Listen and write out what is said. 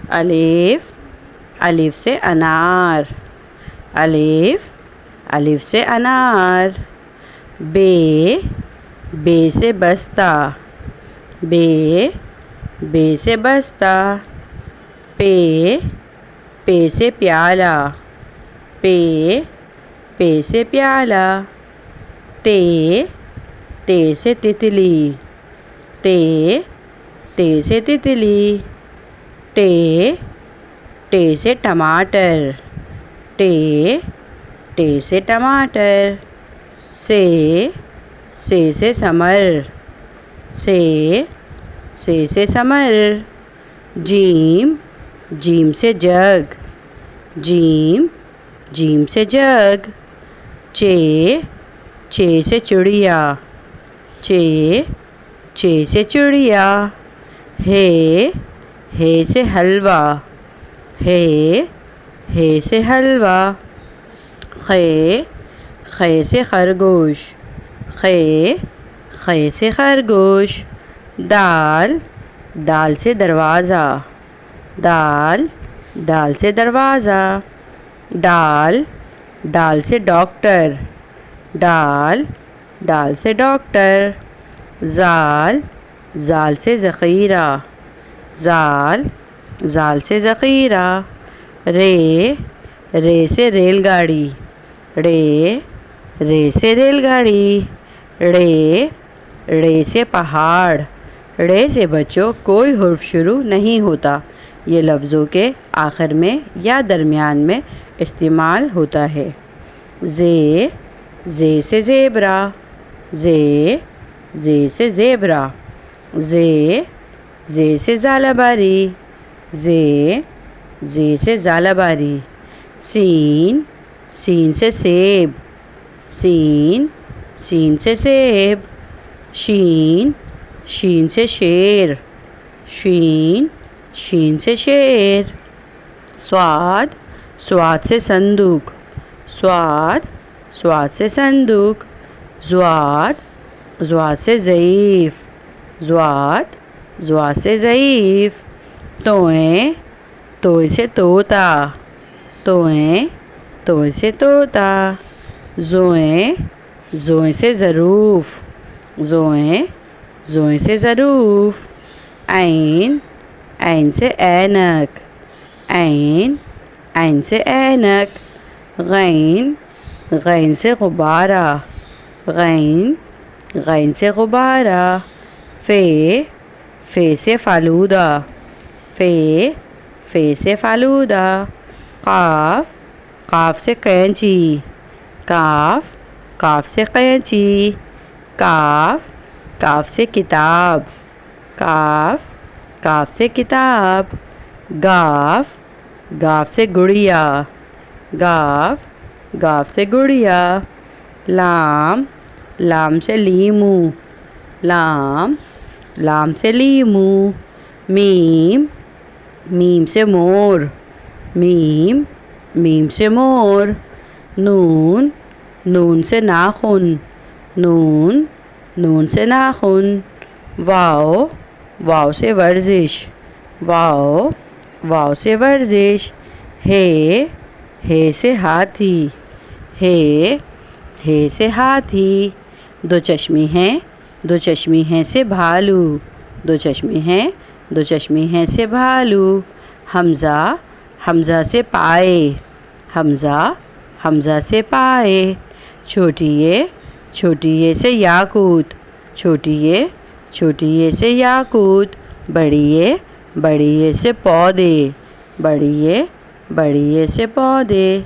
الف الف سے انار، الف سے انار۔ بے سے بستہ، بے سے بستہ۔ پے سے پیالہ، پے سے پیالہ۔ تے سے تتلی، تے سے تتلی۔ ٹے سے ٹماٹر، ٹے سے ٹماٹر۔ سے سے ثمر، سے ثمر۔ جیم سے جگ، جیم سے جگ۔ چے سے چڑیا، چے سے چڑیا۔ ہے سے حلوہ، ہے سے حلوہ۔ خے سے خرگوش، خے سے خرگوش۔ دال سے دروازہ، دال سے دروازہ۔ ڈال سے ڈاکٹر، ڈال سے ڈاکٹر۔ زال سے ذخیرہ، زال سے ذخیرہ۔ رے سے ریل گاڑی، رے سے ریل گاڑی۔ ڑے سے پہاڑ، ڑے سے بچوں کوئی حرف شروع نہیں ہوتا، یہ لفظوں کے آخر میں یا درمیان میں استعمال ہوتا ہے۔ زے سے زیبرا، زے سے زیبرا۔ زے سے زالہ باری، زے سے زالہ باری۔ سین سے سیب، سین سے سیب۔ شین سے شیر، شین سے شیر۔ سواد سے صندوق، سواد سے صندوق۔ زواد سے ضعیف، زواد سے ضعیف۔ توئے سے طوطا، توئے سے طوطا۔ زوئیں سے ظروف، زوئیں سے ظروف۔ عین سے اینک، عین سے اینک۔ غین سے غبارہ، غین سے غبارہ۔ فے سے فالودہ، فے سے فالودہ۔ قاف سے قینچی، کاف سے قینچی۔ کاف سے کتاب، کاف سے کتاب۔ گاف سے گڑیا، گاف سے گڑیا۔ لام سے لیمو، لام سے لیمو۔ میم سے مور، میم سے مور۔ نون سے ناخن، نون سے ناخن۔ واو سے ورزش، واو سے ورزش۔ ہے سے ہاتھی، ہے سے ہاتھی۔ دو چشمی ہیں سے بھالو، دو چشمی ہیں سے بھالو۔ حمزہ سے پائے، حمزہ سے پائے۔ چھوٹی اے سے یاقوت، چھوٹی اے سے یاقوت۔ بڑی اے سے پودے، بڑی اے سے پودے۔